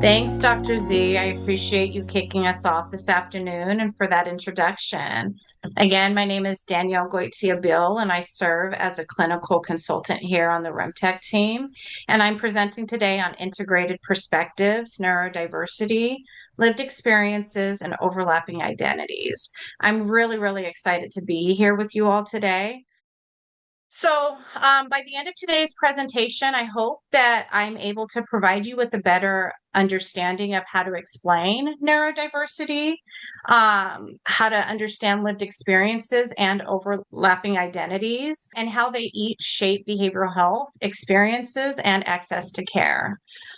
Thanks, Dr. Z. I appreciate you kicking us off this afternoon and for that introduction. Again, my name is Danyelle Beal, and I serve as a clinical consultant here on the RMTAC team. And I'm presenting today on integrated perspectives, neurodiversity, lived experiences, and overlapping identities. I'm really excited to be here with you all today. By the end of today's presentation, I hope that I'm able to provide you with a better understanding of how to explain neurodiversity, how to understand lived experiences and overlapping identities, and how they each shape behavioral health experiences and access to care.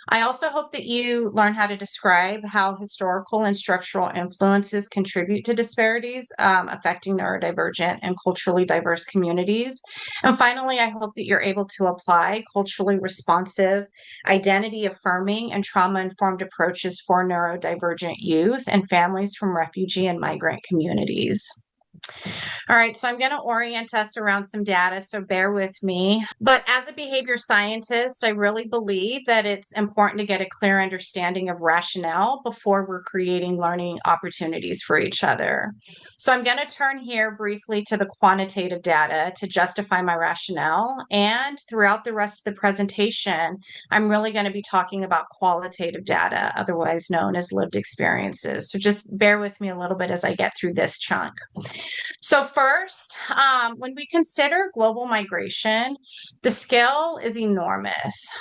I also hope that you learn how to describe how historical and structural influences contribute to disparities affecting neurodivergent and culturally diverse communities. And finally, I hope that you're able to apply culturally responsive, identity affirming, and trauma informed approaches for neurodivergent youth and families from refugee and migrant communities. All right, so I'm going to orient us around some data, so bear with me. But as a behavior scientist, I really believe that it's important to get a clear understanding of rationale before we're creating learning opportunities for each other. So I'm going to turn here briefly to the quantitative data to justify my rationale. And throughout the rest of the presentation, I'm really going to be talking about qualitative data, otherwise known as lived experiences. So just bear with me a little bit as I get through this chunk. So first, when we consider global migration, the scale is enormous.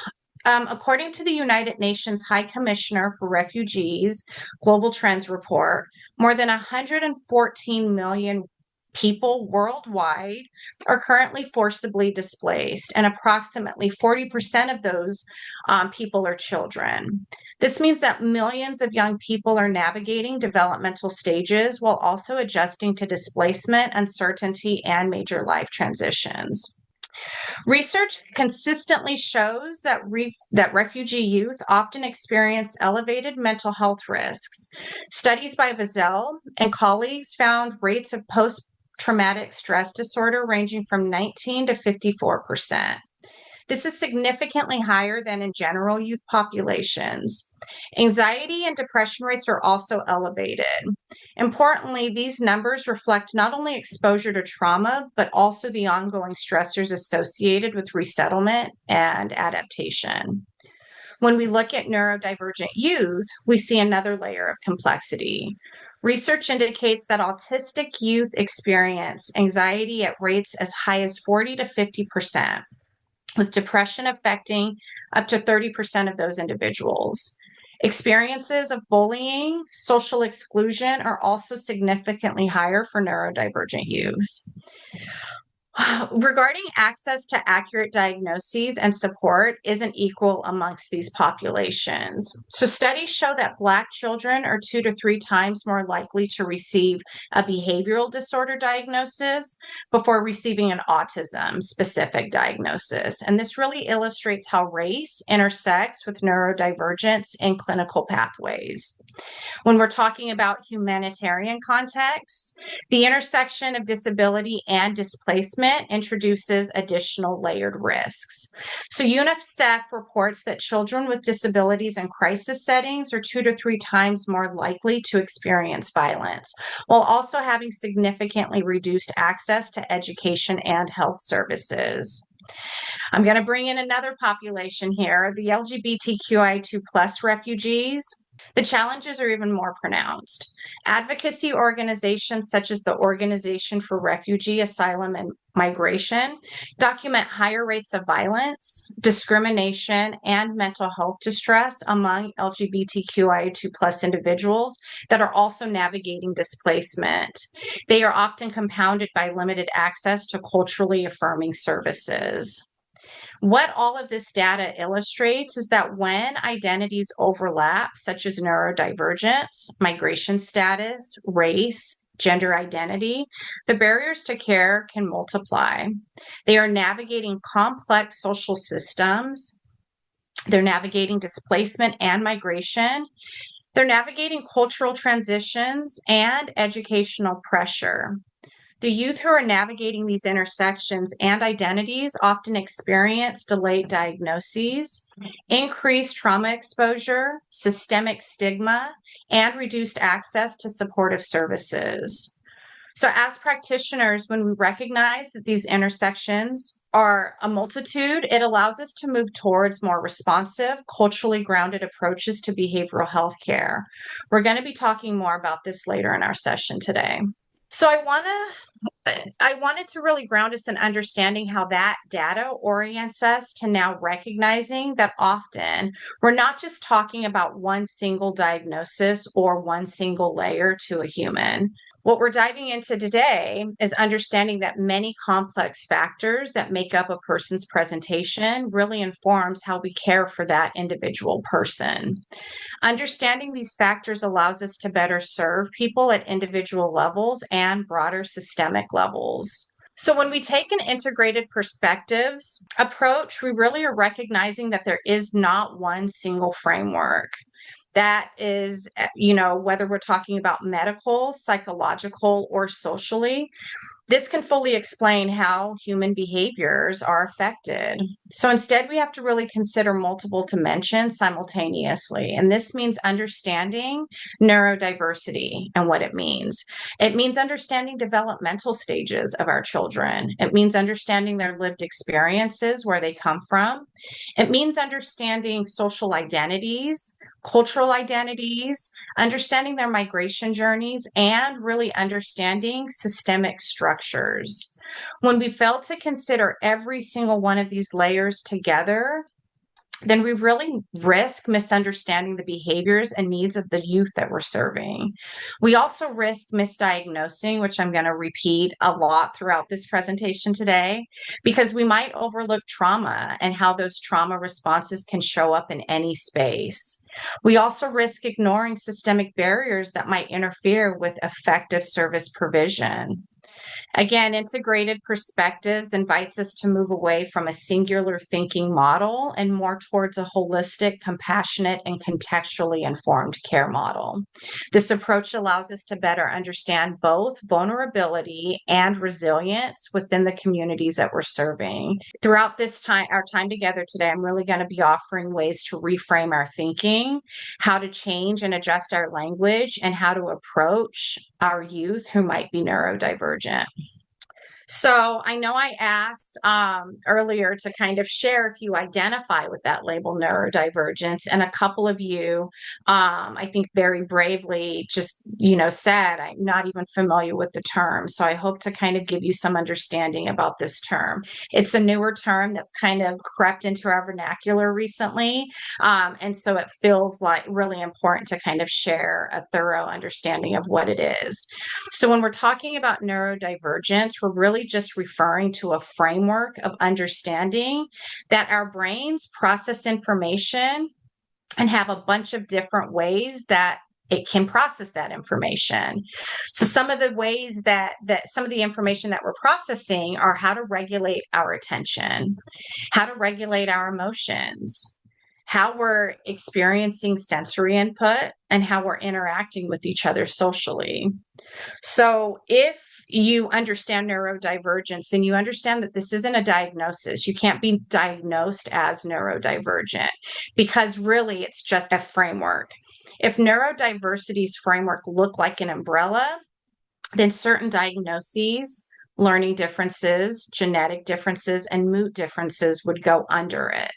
According to the United Nations High Commissioner for Refugees Global Trends Report, more than 114 million people worldwide are currently forcibly displaced, and approximately 40% of those people are children. This means that millions of young people are navigating developmental stages while also adjusting to displacement, uncertainty, and major life transitions. Research consistently shows that refugee youth often experience elevated mental health risks. Studies by Vizel and colleagues found rates of post-traumatic stress disorder ranging from 19 to 54%. This is significantly higher than in general youth populations. Anxiety and depression rates are also elevated. Importantly, these numbers reflect not only exposure to trauma, but also the ongoing stressors associated with resettlement and adaptation. When we look at neurodivergent youth, we see another layer of complexity. Research indicates that autistic youth experience anxiety at rates as high as 40 to 50%. With depression affecting up to 30% of those individuals. Experiences of bullying, social exclusion are also significantly higher for neurodivergent youth. Regarding access to accurate diagnoses and support isn't equal amongst these populations. So studies show that Black children are 2 to 3 times more likely to receive a behavioral disorder diagnosis before receiving an autism-specific diagnosis. And this really illustrates how race intersects with neurodivergence in clinical pathways. When we're talking about humanitarian contexts, the intersection of disability and displacement introduces additional layered risks. So UNICEF reports that children with disabilities in crisis settings are 2 to 3 times more likely to experience violence, while also having significantly reduced access to education and health services. I'm going to bring in another population here, the LGBTQI2+ refugees. The challenges are even more pronounced. Advocacy organizations such as the Organization for Refugee, Asylum, and Migration document higher rates of violence, discrimination, and mental health distress among LGBTQI2+ individuals that are also navigating displacement. They are often compounded by limited access to culturally affirming services. What all of this data illustrates is that when identities overlap, such as neurodivergence, migration status, race, gender identity, the barriers to care can multiply. They are navigating complex social systems. They're navigating displacement and migration. They're navigating cultural transitions and educational pressure. The youth who are navigating these intersections and identities often experience delayed diagnoses, increased trauma exposure, systemic stigma, and reduced access to supportive services. So, as practitioners, when we recognize that these intersections are a multitude, it allows us to move towards more responsive, culturally grounded approaches to behavioral health care. We're going to be talking more about this later in our session today. So, I wanted to really ground us in understanding how that data orients us to now recognizing that often we're not just talking about one single diagnosis or one single layer to a human. What we're diving into today is understanding that many complex factors that make up a person's presentation really informs how we care for that individual person. Understanding these factors allows us to better serve people at individual levels and broader systemic levels. So when we take an integrated perspectives approach, we really are recognizing that there is not one single framework. That is, whether we're talking about medical, psychological, or socially, this can fully explain how human behaviors are affected. So instead, we have to really consider multiple dimensions simultaneously. And this means understanding neurodiversity and what it means. It means understanding developmental stages of our children. It means understanding their lived experiences, where they come from. It means understanding social identities, cultural identities, understanding their migration journeys, and really understanding systemic structures. When we fail to consider every single one of these layers together, then we really risk misunderstanding the behaviors and needs of the youth that we're serving. We also risk misdiagnosing, which I'm going to repeat a lot throughout this presentation today, because we might overlook trauma and how those trauma responses can show up in any space. We also risk ignoring systemic barriers that might interfere with effective service provision. Again, integrated perspectives invites us to move away from a singular thinking model and more towards a holistic, compassionate, and contextually informed care model. This approach allows us to better understand both vulnerability and resilience within the communities that we're serving. Throughout our time together today, I'm really going to be offering ways to reframe our thinking, how to change and adjust our language, and how to approach our youth who might be neurodivergent. So I know I asked earlier to kind of share if you identify with that label neurodivergence, and a couple of you, I think very bravely just, said, I'm not even familiar with the term. So I hope to kind of give you some understanding about this term. It's a newer term that's kind of crept into our vernacular recently. And so it feels like really important to kind of share a thorough understanding of what it is. So when we're talking about neurodivergence, we're really just referring to a framework of understanding that our brains process information and have a bunch of different ways that it can process that information. So some of the ways that some of the information that we're processing are how to regulate our attention, how to regulate our emotions, how we're experiencing sensory input, and how we're interacting with each other socially. So if you understand neurodivergence and you understand that this isn't a diagnosis, you can't be diagnosed as neurodivergent, because really it's just a framework. If neurodiversity's framework looked like an umbrella, then certain diagnoses, learning differences, genetic differences, and mood differences would go under it.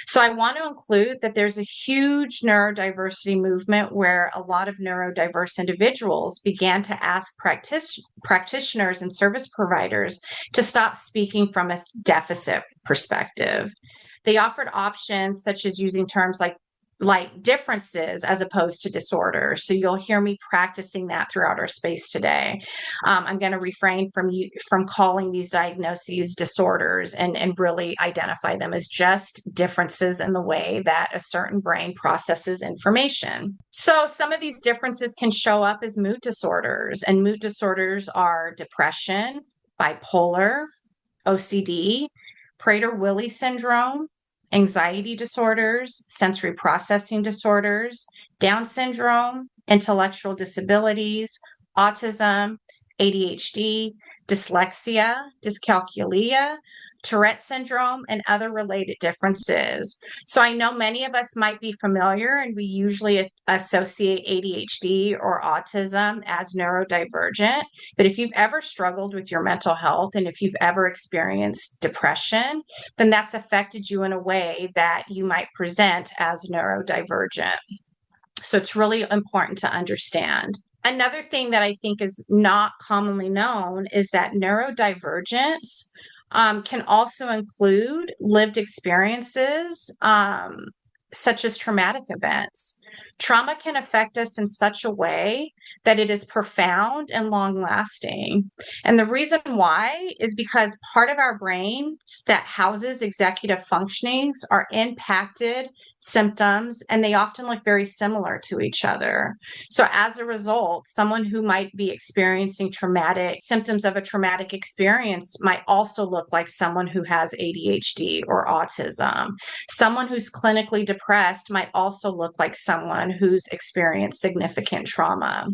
So I want to include that there's a huge neurodiversity movement where a lot of neurodiverse individuals began to ask practitioners and service providers to stop speaking from a deficit perspective. They offered options such as using terms like differences as opposed to disorder. So you'll hear me practicing that throughout our space today. I'm going to refrain from calling these diagnoses disorders and really identify them as just differences in the way that a certain brain processes information. So some of these differences can show up as mood disorders, and mood disorders are depression, bipolar, OCD, Prader-Willi syndrome, anxiety disorders, sensory processing disorders, Down syndrome, intellectual disabilities, autism, ADHD, dyslexia, dyscalculia, Tourette syndrome, and other related differences. So I know many of us might be familiar, and we usually associate ADHD or autism as neurodivergent. But if you've ever struggled with your mental health and if you've ever experienced depression, then that's affected you in a way that you might present as neurodivergent. So it's really important to understand. Another thing that I think is not commonly known is that neurodivergence can also include lived experiences, such as traumatic events. Trauma can affect us in such a way that it is profound and long lasting. And the reason why is because part of our brain that houses executive functionings are impacted symptoms, and they often look very similar to each other. So as a result, someone who might be experiencing traumatic symptoms of a traumatic experience might also look like someone who has ADHD or autism. Someone who's clinically depressed might also look like someone who's experienced significant trauma.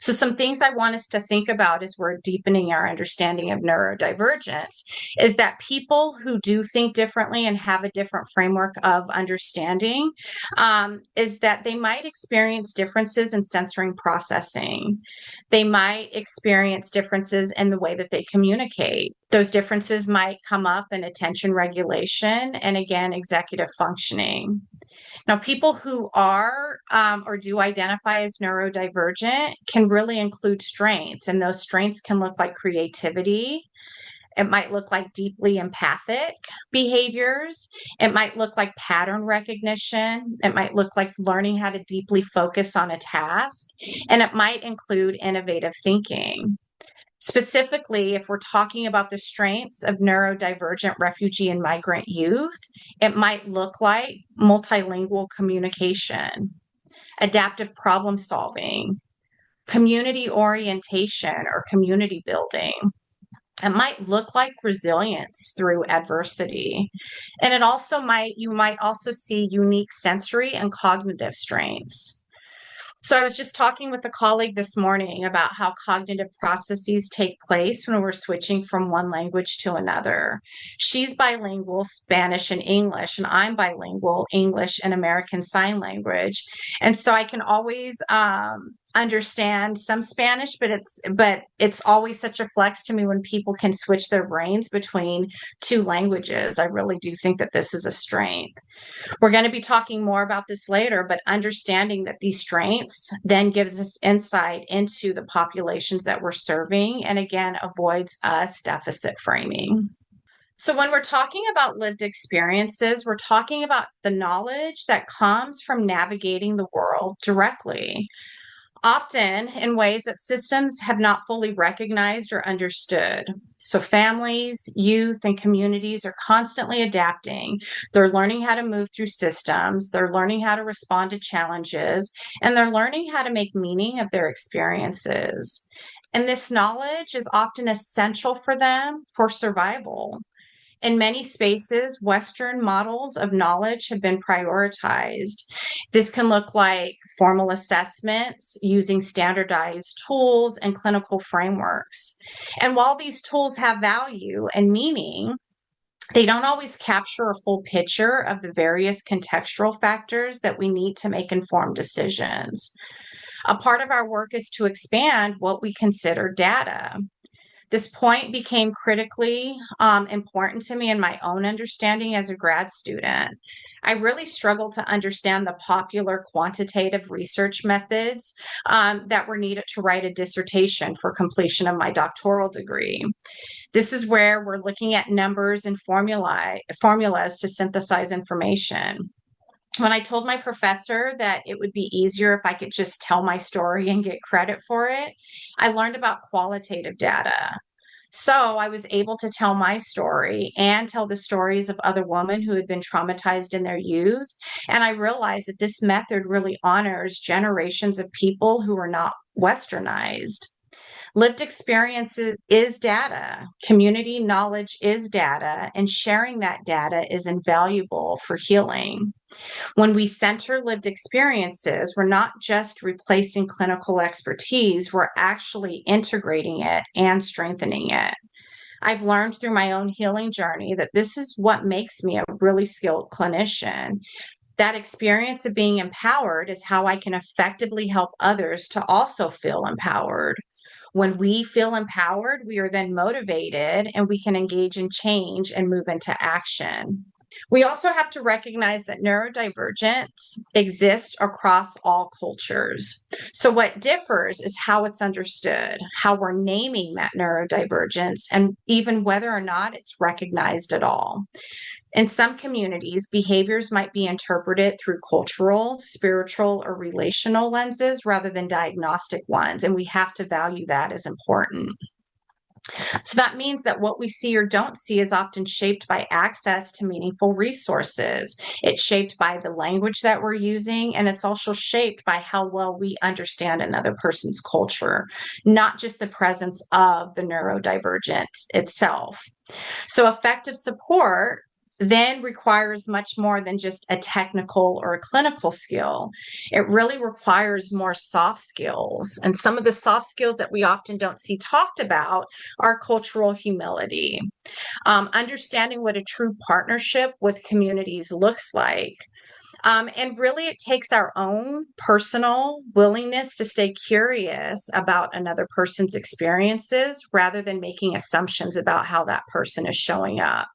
So some things I want us to think about as we're deepening our understanding of neurodivergence is that people who do think differently and have a different framework of understanding is that they might experience differences in sensory processing. They might experience differences in the way that they communicate. Those differences might come up in attention regulation and, again, executive functioning. Now, people who are or do identify as neurodivergent can really include strengths, and those strengths can look like creativity. It might look like deeply empathic behaviors. It might look like pattern recognition. It might look like learning how to deeply focus on a task, and it might include innovative thinking. Specifically, if we're talking about the strengths of neurodivergent refugee and migrant youth, it might look like multilingual communication, adaptive problem solving, community orientation or community building. It might look like resilience through adversity. And you might also see unique sensory and cognitive strengths. So I was just talking with a colleague this morning about how cognitive processes take place when we're switching from one language to another. She's bilingual, Spanish and English, and I'm bilingual, English and American Sign Language. And so I can always understand some Spanish, but it's always such a flex to me when people can switch their brains between two languages. I really do think that this is a strength. We're going to be talking more about this later, but understanding that these strengths then gives us insight into the populations that we're serving, and again, avoids us deficit framing. So when we're talking about lived experiences, we're talking about the knowledge that comes from navigating the world directly, often in ways that systems have not fully recognized or understood. So families, youth, and communities are constantly adapting. They're learning how to move through systems, they're learning how to respond to challenges, and they're learning how to make meaning of their experiences. And this knowledge is often essential for them for survival. In many spaces, Western models of knowledge have been prioritized. This can look like formal assessments using standardized tools and clinical frameworks. And while these tools have value and meaning, they don't always capture a full picture of the various contextual factors that we need to make informed decisions. A part of our work is to expand what we consider data. This point became critically important to me in my own understanding as a grad student. I really struggled to understand the popular quantitative research methods that were needed to write a dissertation for completion of my doctoral degree. This is where we're looking at numbers and formulas to synthesize information. When I told my professor that it would be easier if I could just tell my story and get credit for it, I learned about qualitative data. So I was able to tell my story and tell the stories of other women who had been traumatized in their youth. And I realized that this method really honors generations of people who are not Westernized. Lived experience is data. Community knowledge is data, and sharing that data is invaluable for healing. When we center lived experiences, we're not just replacing clinical expertise, we're actually integrating it and strengthening it. I've learned through my own healing journey that this is what makes me a really skilled clinician. That experience of being empowered is how I can effectively help others to also feel empowered. When we feel empowered, we are then motivated and we can engage in change and move into action. We also have to recognize that neurodivergence exists across all cultures. So, what differs is how it's understood, how we're naming that neurodivergence, and even whether or not it's recognized at all. In some communities, behaviors might be interpreted through cultural, spiritual, or relational lenses rather than diagnostic ones, and we have to value that as important. So that means that what we see or don't see is often shaped by access to meaningful resources. It's shaped by the language that we're using, and it's also shaped by how well we understand another person's culture, not just the presence of the neurodivergence itself. So effective support then requires much more than just a technical or a clinical skill. It really requires more soft skills. And some of the soft skills that we often don't see talked about are cultural humility, understanding what a true partnership with communities looks like. And really, it takes our own personal willingness to stay curious about another person's experiences rather than making assumptions about how that person is showing up.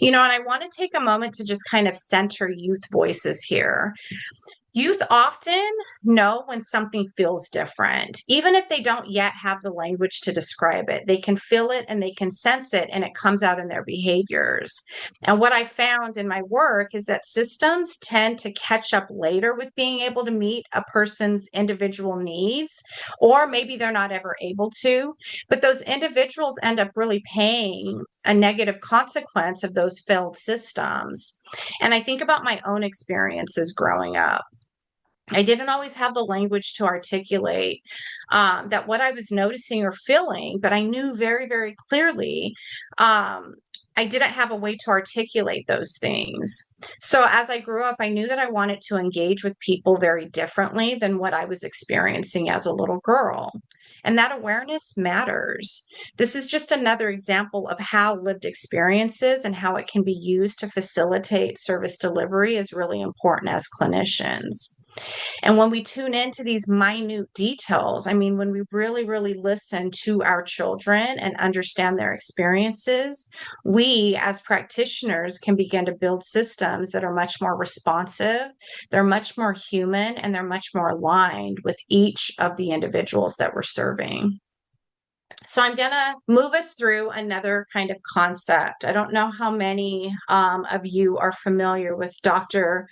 And I want to take a moment to just kind of center youth voices here. Youth often know when something feels different, even if they don't yet have the language to describe it. They can feel it and they can sense it, and it comes out in their behaviors. And what I found in my work is that systems tend to catch up later with being able to meet a person's individual needs, or maybe they're not ever able to, but those individuals end up really paying a negative consequence of those failed systems. And I think about my own experiences growing up. I didn't always have the language to articulate that what I was noticing or feeling, but I knew very, very clearly I didn't have a way to articulate those things. So as I grew up, I knew that I wanted to engage with people very differently than what I was experiencing as a little girl. And that awareness matters. This is just another example of how lived experiences and how it can be used to facilitate service delivery is really important as clinicians. And when we tune into these minute details, I mean, when we really, really listen to our children and understand their experiences, we as practitioners can begin to build systems that are much more responsive, they're much more human, and they're much more aligned with each of the individuals that we're serving. So I'm going to move us through another kind of concept. I don't know how many of you are familiar with Dr.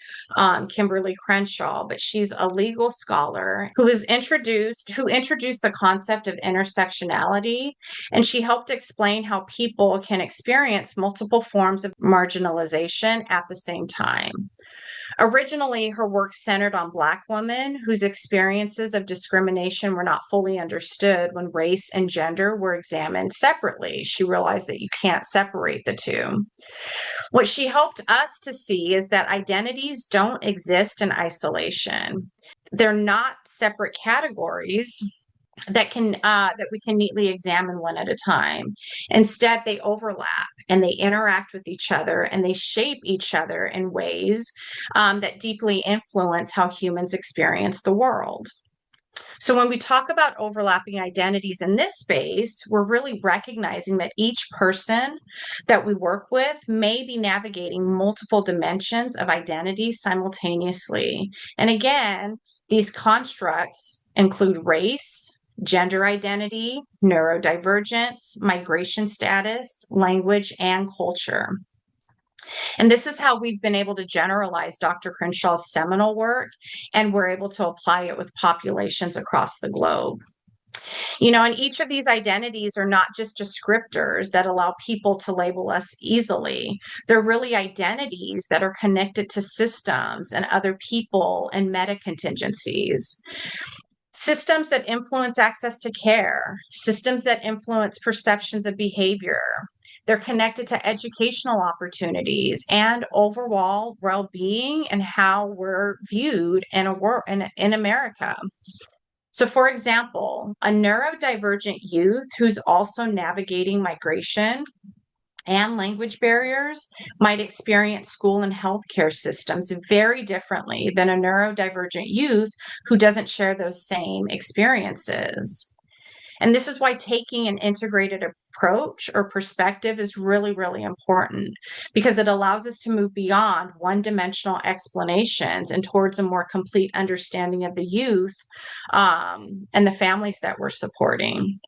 Kimberly Crenshaw, but she's a legal scholar who introduced the concept of intersectionality, and she helped explain how people can experience multiple forms of marginalization at the same time. Originally, her work centered on Black women whose experiences of discrimination were not fully understood when race and gender were examined separately. She realized that you can't separate the two. What she helped us to see is that identities don't exist in isolation. They're not separate categories that we can neatly examine one at a time. Instead, they overlap and they interact with each other and they shape each other in ways that deeply influence how humans experience the world. So when we talk about overlapping identities in this space, we're really recognizing that each person that we work with may be navigating multiple dimensions of identity simultaneously. And again, these constructs include race, gender identity, neurodivergence, migration status, language, and culture. And this is how we've been able to generalize Dr. Crenshaw's seminal work, and we're able to apply it with populations across the globe. And each of these identities are not just descriptors that allow people to label us easily. They're really identities that are connected to systems and other people and meta contingencies. Systems that influence access to care, systems that influence perceptions of behavior. They're connected to educational opportunities and overall well-being and how we're viewed in America. So, for example, a neurodivergent youth who's also navigating migration and language barriers might experience school and healthcare systems very differently than a neurodivergent youth who doesn't share those same experiences. And this is why taking an integrated approach or perspective is really, really important, because it allows us to move beyond one-dimensional explanations and towards a more complete understanding of the youth and the families that we're supporting.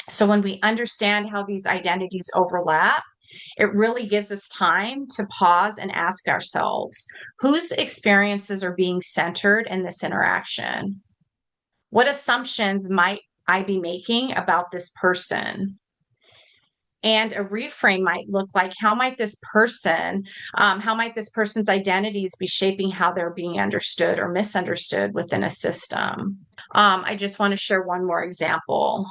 So when we understand how these identities overlap, it really gives us time to pause and ask ourselves, whose experiences are being centered in this interaction? What assumptions might I be making about this person? And a reframe might look like, how might this person's identities be shaping how they're being understood or misunderstood within a system? I just want to share one more example.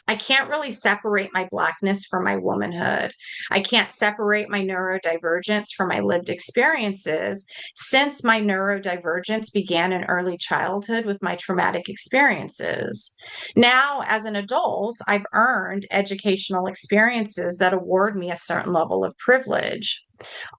I can't really separate my Blackness from my womanhood. I can't separate my neurodivergence from my lived experiences, since my neurodivergence began in early childhood with my traumatic experiences. Now, as an adult, I've earned educational experiences that award me a certain level of privilege.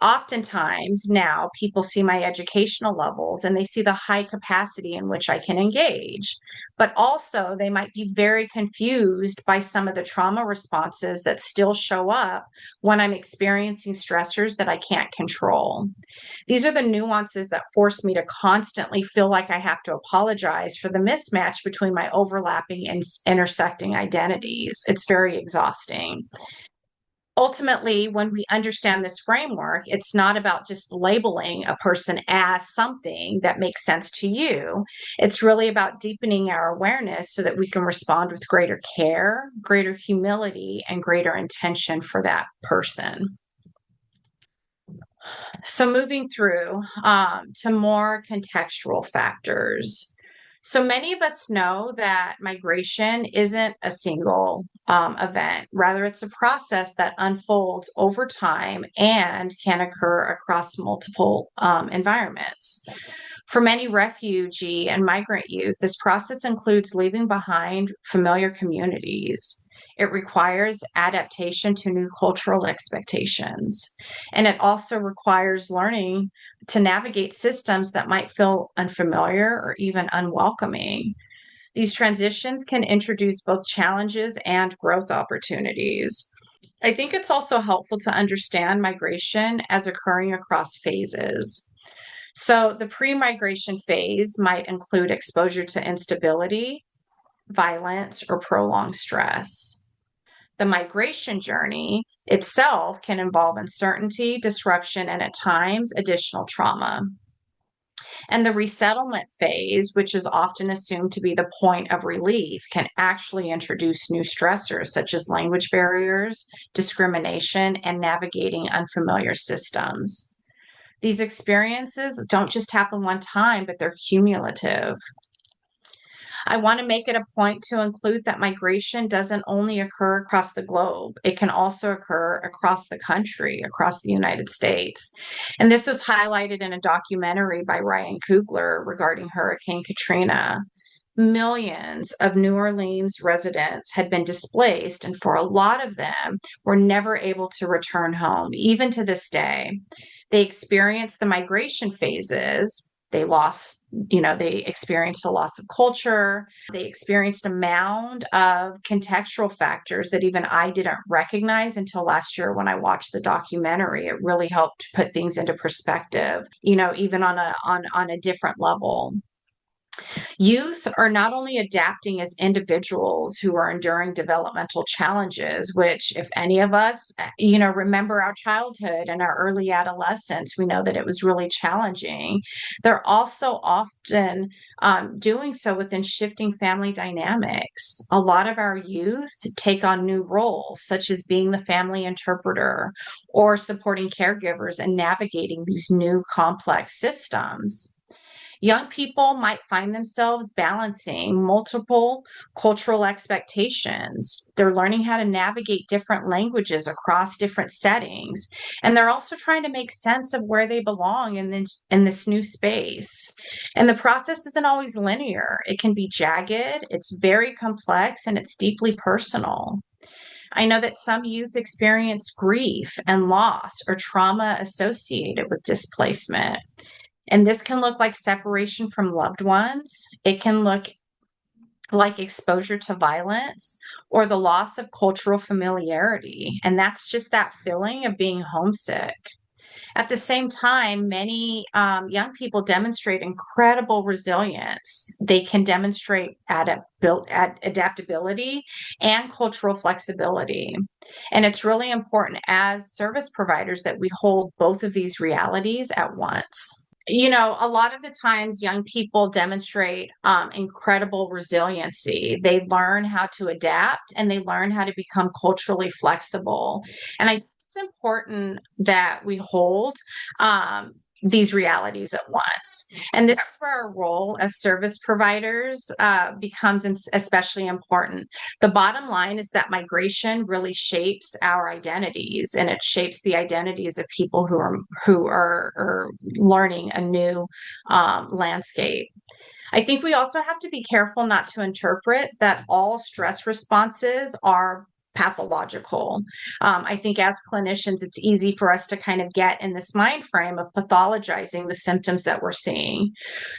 Oftentimes now people see my educational levels and they see the high capacity in which I can engage, but also they might be very confused by some of the trauma responses that still show up when I'm experiencing stressors that I can't control. These are the nuances that force me to constantly feel like I have to apologize for the mismatch between my overlapping and intersecting identities. It's very exhausting. Ultimately, when we understand this framework, it's not about just labeling a person as something that makes sense to you. It's really about deepening our awareness so that we can respond with greater care, greater humility, and greater intention for that person. So, moving through to more contextual factors. So many of us know that migration isn't a single event. Rather, it's a process that unfolds over time and can occur across multiple environments. For many refugee and migrant youth, this process includes leaving behind familiar communities. It requires adaptation to new cultural expectations. And it also requires learning to navigate systems that might feel unfamiliar or even unwelcoming. These transitions can introduce both challenges and growth opportunities. I think it's also helpful to understand migration as occurring across phases. So, the pre migration phase might include exposure to instability, violence, or prolonged stress. The migration journey itself can involve uncertainty, disruption, and at times additional trauma. And the resettlement phase, which is often assumed to be the point of relief, can actually introduce new stressors such as language barriers, discrimination, and navigating unfamiliar systems. These experiences don't just happen one time, but they're cumulative. I want to make it a point to include that migration doesn't only occur across the globe, it can also occur across the country, across the United States. And this was highlighted in a documentary by Ryan Coogler regarding Hurricane Katrina. Millions of New Orleans residents had been displaced, and for a lot of them, were never able to return home, even to this day. They experienced the migration phases. They experienced a loss of culture. They experienced a mound of contextual factors that even I didn't recognize until last year when I watched the documentary. It really helped put things into perspective, even on a different level. Youth are not only adapting as individuals who are enduring developmental challenges, which, if any of us, remember our childhood and our early adolescence, we know that it was really challenging. They're also often doing so within shifting family dynamics. A lot of our youth take on new roles, such as being the family interpreter or supporting caregivers and navigating these new complex systems. Young people might find themselves balancing multiple cultural expectations. They're learning how to navigate different languages across different settings, and they're also trying to make sense of where they belong in this new space. And the process isn't always linear. It can be jagged, it's very complex, and it's deeply personal. I know that some youth experience grief and loss or trauma associated with displacement. And this can look like separation from loved ones. It can look like exposure to violence or the loss of cultural familiarity. And that's just that feeling of being homesick. At the same time, many young people demonstrate incredible resilience. They can demonstrate adaptability and cultural flexibility. And it's really important as service providers that we hold both of these realities at once. A lot of the times young people demonstrate incredible resiliency. They learn how to adapt and they learn how to become culturally flexible. And I think it's important that we hold these realities at once. And this is where our role as service providers becomes especially important. The bottom line is that migration really shapes our identities, and it shapes the identities of people who are learning a new landscape. I think we also have to be careful not to interpret that all stress responses are pathological. I think as clinicians, it's easy for us to kind of get in this mind frame of pathologizing the symptoms that we're seeing.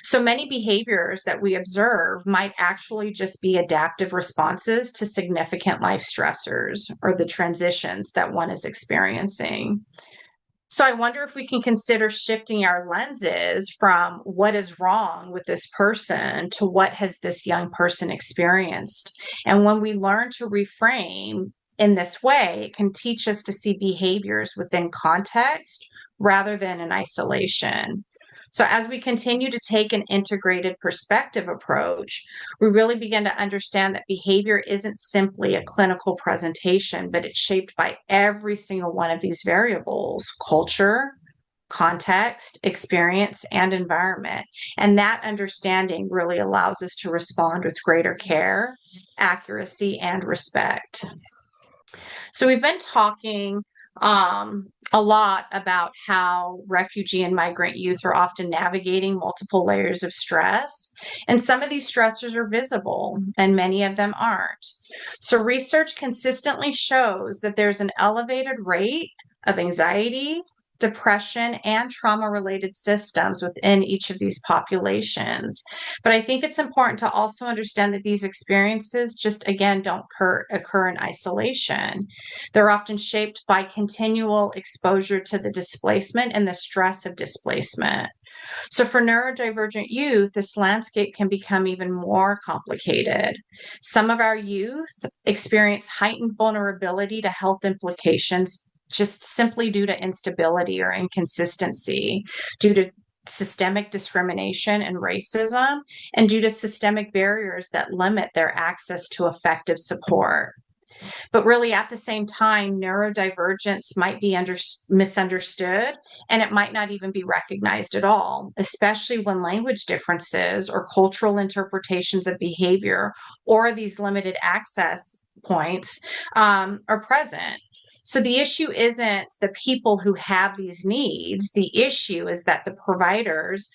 So many behaviors that we observe might actually just be adaptive responses to significant life stressors or the transitions that one is experiencing. So I wonder if we can consider shifting our lenses from what is wrong with this person to what has this young person experienced. And when we learn to reframe in this way, it can teach us to see behaviors within context rather than in isolation. So as we continue to take an integrated perspective approach, we really begin to understand that behavior isn't simply a clinical presentation, but it's shaped by every single one of these variables: culture, context, experience, and environment. And that understanding really allows us to respond with greater care, accuracy, and respect. So we've been talking a lot about how refugee and migrant youth are often navigating multiple layers of stress. And some of these stressors are visible, and many of them aren't. So research consistently shows that there's an elevated rate of anxiety, depression, and trauma-related systems within each of these populations. But I think it's important to also understand that these experiences just, again, don't occur in isolation. They're often shaped by continual exposure to the displacement and the stress of displacement. So for neurodivergent youth, this landscape can become even more complicated. Some of our youth experience heightened vulnerability to health implications just simply due to instability or inconsistency, due to systemic discrimination and racism, and due to systemic barriers that limit their access to effective support. But really, at the same time, neurodivergence might be misunderstood, and it might not even be recognized at all, especially when language differences or cultural interpretations of behavior or these limited access points are present. So the issue isn't the people who have these needs. The issue is that the providers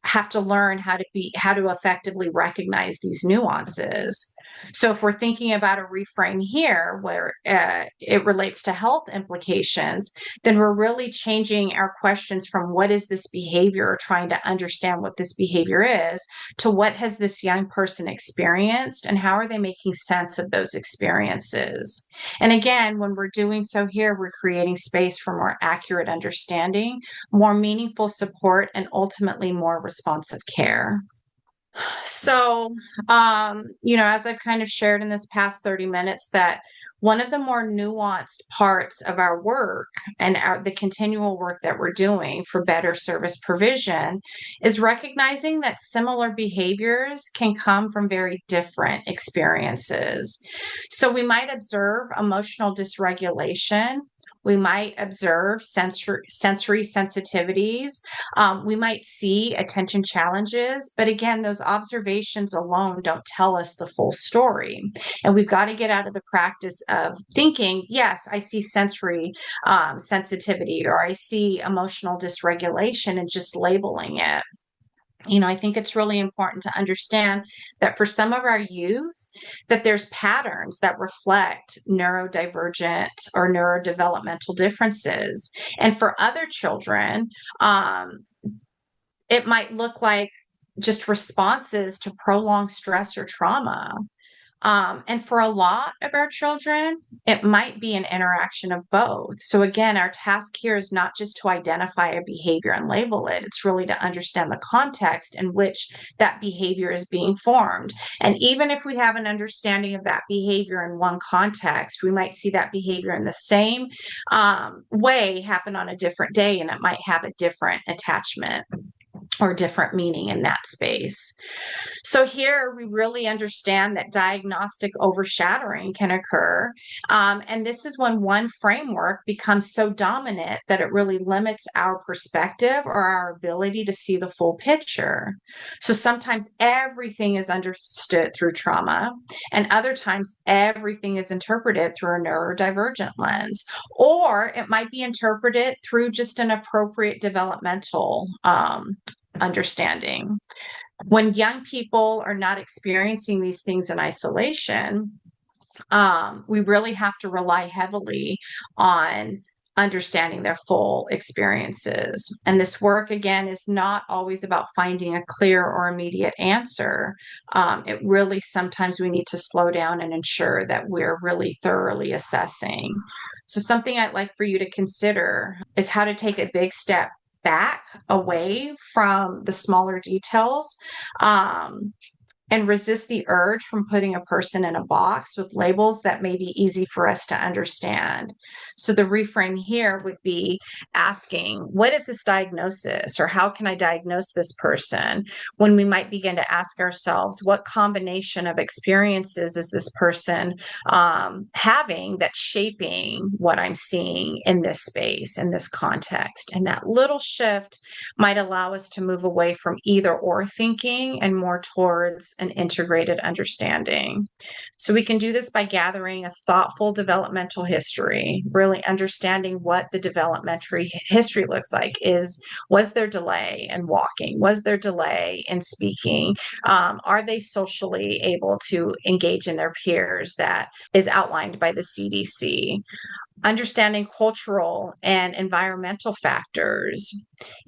have to learn how to effectively recognize these nuances. So if we're thinking about a reframe here where it relates to health implications, then we're really changing our questions from what is this behavior, or trying to understand what this behavior is, to what has this young person experienced and how are they making sense of those experiences. And again, when we're doing so here, we're creating space for more accurate understanding, more meaningful support, and ultimately more responsive care. So, as I've kind of shared in this past 30 minutes, that one of the more nuanced parts of our work and the continual work that we're doing for better service provision is recognizing that similar behaviors can come from very different experiences. So we might observe emotional dysregulation We might observe sensory sensitivities. We might see attention challenges, but again, those observations alone don't tell us the full story. And we've got to get out of the practice of thinking, yes, I see sensory sensitivity, or I see emotional dysregulation, and just labeling it. I think it's really important to understand that for some of our youth, that there's patterns that reflect neurodivergent or neurodevelopmental differences. And for other children, it might look like just responses to prolonged stress or trauma. And for a lot of our children, it might be an interaction of both. So again, our task here is not just to identify a behavior and label it. It's really to understand the context in which that behavior is being formed. And even if we have an understanding of that behavior in one context, we might see that behavior in the same way happen on a different day, and it might have a different attachment or different meaning in that space. So here we really understand that diagnostic overshadowing can occur. And this is when one framework becomes so dominant that it really limits our perspective or our ability to see the full picture. So sometimes everything is understood through trauma, and other times everything is interpreted through a neurodivergent lens, or it might be interpreted through just an appropriate developmental understanding. When young people are not experiencing these things in isolation, we really have to rely heavily on understanding their full experiences. And this work, again, is not always about finding a clear or immediate answer. It really, sometimes we need to slow down and ensure that we're really thoroughly assessing. So something I'd like for you to consider is how to take a big step back away from the smaller details, and resist the urge from putting a person in a box with labels that may be easy for us to understand. So the reframe here would be asking, what is this diagnosis, or how can I diagnose this person? When we might begin to ask ourselves, what combination of experiences is this person having that's shaping what I'm seeing in this space, in this context? And that little shift might allow us to move away from either or thinking and more towards an integrated understanding. So we can do this by gathering a thoughtful developmental history, really understanding what the developmentary history looks like. Was there delay in walking? Was there delay in speaking? Are they socially able to engage in their peers that is outlined by the CDC? Understanding cultural and environmental factors.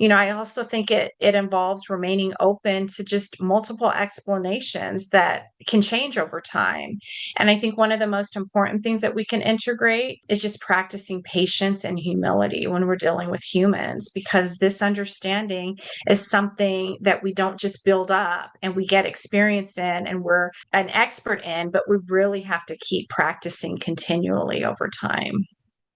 I also think it involves remaining open to just multiple explanations that can change over time. And I think one of the most important things that we can integrate is just practicing patience and humility when we're dealing with humans, because this understanding is something that we don't just build up and we get experience in and we're an expert in, but we really have to keep practicing continually over time.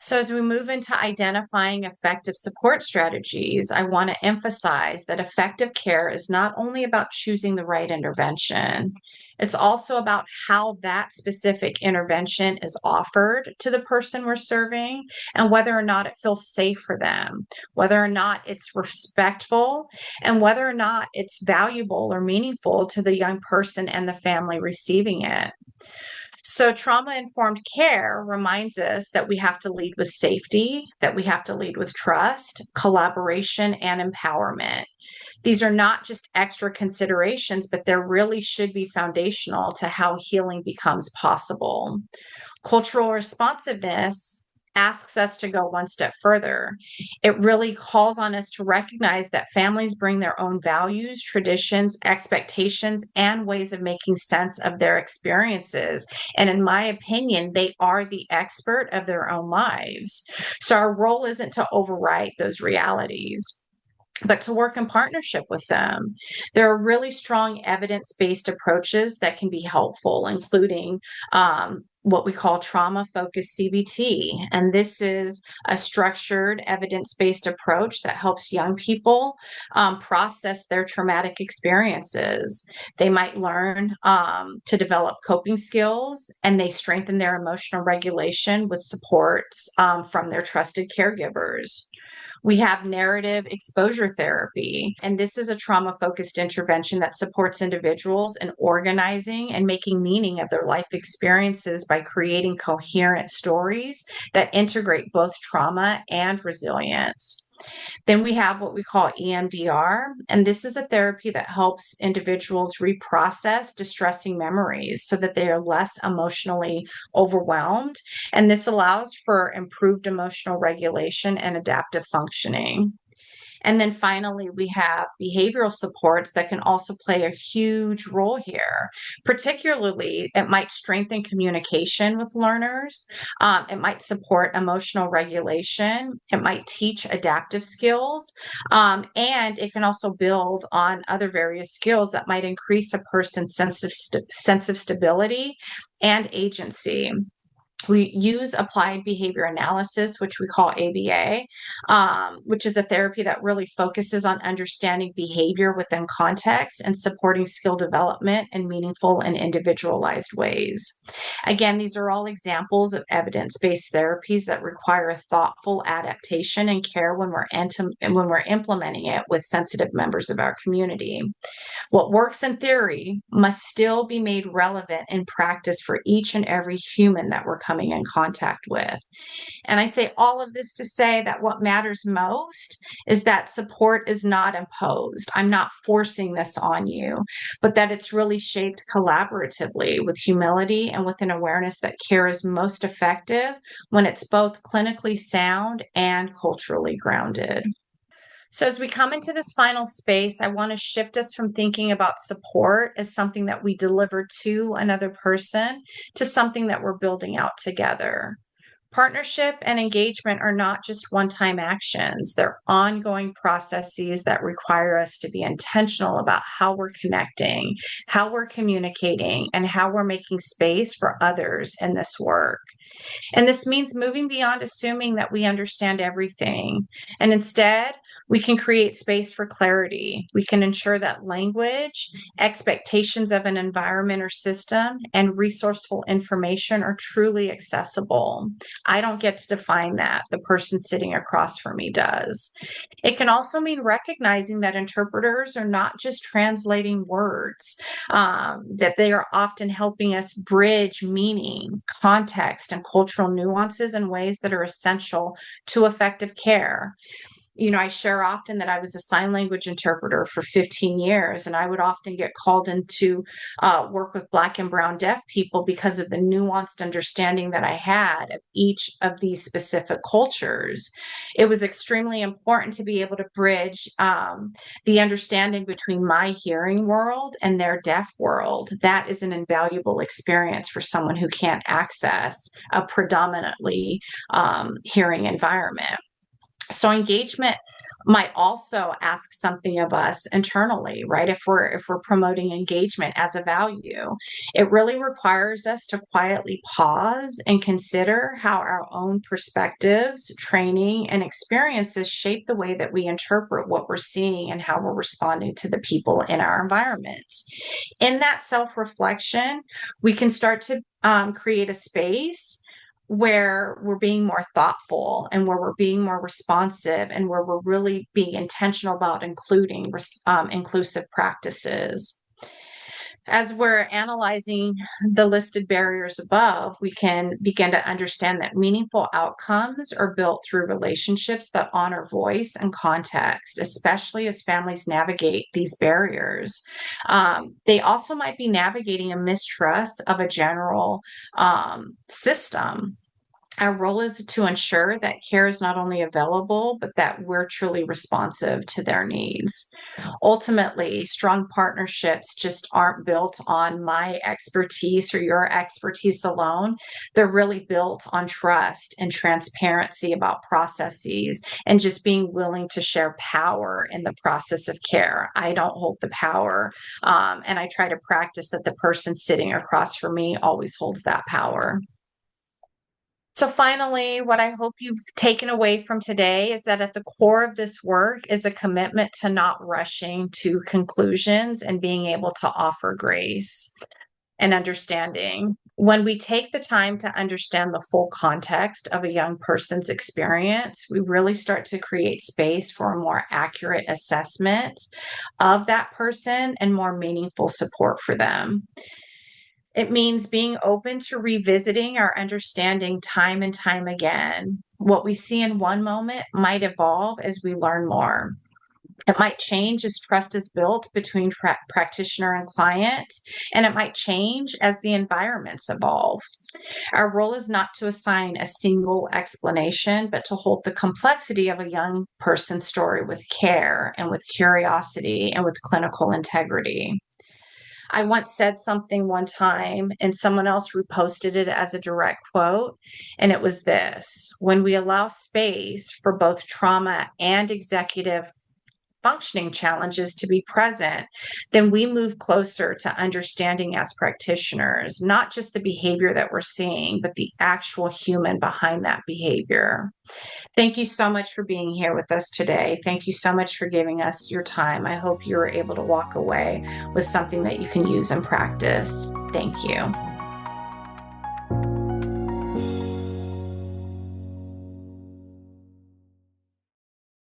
So, as we move into identifying effective support strategies, I want to emphasize that effective care is not only about choosing the right intervention, it's also about how that specific intervention is offered to the person we're serving and whether or not it feels safe for them, whether or not it's respectful, and whether or not it's valuable or meaningful to the young person and the family receiving it. So, trauma-informed care reminds us that we have to lead with safety, that we have to lead with trust, collaboration, and empowerment. These are not just extra considerations, but they really should be foundational to how healing becomes possible. Cultural responsiveness asks us to go one step further. It really calls on us to recognize that families bring their own values, traditions, expectations, and ways of making sense of their experiences. And in my opinion, they are the expert of their own lives. So our role isn't to overwrite those realities, but to work in partnership with them. There are really strong evidence-based approaches that can be helpful, including what we call trauma-focused CBT. And this is a structured, evidence-based approach that helps young people process their traumatic experiences. They might learn to develop coping skills, and they strengthen their emotional regulation with supports from their trusted caregivers. We have narrative exposure therapy, and this is a trauma focused intervention that supports individuals in organizing and making meaning of their life experiences by creating coherent stories that integrate both trauma and resilience. Then we have what we call EMDR, and this is a therapy that helps individuals reprocess distressing memories so that they are less emotionally overwhelmed. And this allows for improved emotional regulation and adaptive functioning. And then finally, we have behavioral supports that can also play a huge role here. Particularly, it might strengthen communication with learners. It might support emotional regulation. It might teach adaptive skills. And it can also build on other various skills that might increase a person's sense of stability and agency. We use applied behavior analysis, which we call ABA, which is a therapy that really focuses on understanding behavior within context and supporting skill development in meaningful and individualized ways. Again, these are all examples of evidence-based therapies that require thoughtful adaptation and care when we're implementing it with sensitive members of our community. What works in theory must still be made relevant in practice for each and every human that we're coming in contact with. And I say all of this to say that what matters most is that support is not imposed. I'm not forcing this on you, but that it's really shaped collaboratively with humility and with an awareness that care is most effective when it's both clinically sound and culturally grounded. So, as we come into this final space, I want to shift us from thinking about support as something that we deliver to another person to something that we're building out together. Partnership and engagement are not just one time actions, they're ongoing processes that require us to be intentional about how we're connecting, how we're communicating, and how we're making space for others in this work. And this means moving beyond assuming that we understand everything. And instead, we can create space for clarity. We can ensure that language, expectations of an environment or system, and resourceful information are truly accessible. I don't get to define that. The person sitting across from me does. It can also mean recognizing that interpreters are not just translating words, that they are often helping us bridge meaning, context, and cultural nuances in ways that are essential to effective care. I share often that I was a sign language interpreter for 15 years, and I would often get called in to work with Black and Brown deaf people because of the nuanced understanding that I had of each of these specific cultures. It was extremely important to be able to bridge the understanding between my hearing world and their deaf world. That is an invaluable experience for someone who can't access a predominantly hearing environment. So engagement might also ask something of us internally, right? If we're promoting engagement as a value, it really requires us to quietly pause and consider how our own perspectives, training, and experiences shape the way that we interpret what we're seeing and how we're responding to the people in our environments. In that self-reflection, we can start to create a space where we're being more thoughtful and where we're being more responsive and where we're really being intentional about including inclusive practices. As we're analyzing the listed barriers above, we can begin to understand that meaningful outcomes are built through relationships that honor voice and context, especially as families navigate these barriers. They also might be navigating a mistrust of a general system. Our role is to ensure that care is not only available, but that we're truly responsive to their needs. Ultimately, strong partnerships just aren't built on my expertise or your expertise alone. They're really built on trust and transparency about processes and just being willing to share power in the process of care. I don't hold the power, and I try to practice that the person sitting across from me always holds that power. So, finally, what I hope you've taken away from today is that at the core of this work is a commitment to not rushing to conclusions and being able to offer grace and understanding. When we take the time to understand the full context of a young person's experience, we really start to create space for a more accurate assessment of that person and more meaningful support for them. It means being open to revisiting our understanding time and time again. What we see in one moment might evolve as we learn more. It might change as trust is built between practitioner and client, and it might change as the environments evolve. Our role is not to assign a single explanation, but to hold the complexity of a young person's story with care and with curiosity and with clinical integrity. I once said something one time and someone else reposted it as a direct quote. And it was this: when we allow space for both trauma and executive functioning challenges to be present, then we move closer to understanding as practitioners, not just the behavior that we're seeing, but the actual human behind that behavior. Thank you so much for being here with us today. Thank you so much for giving us your time. I hope you were able to walk away with something that you can use in practice. Thank you.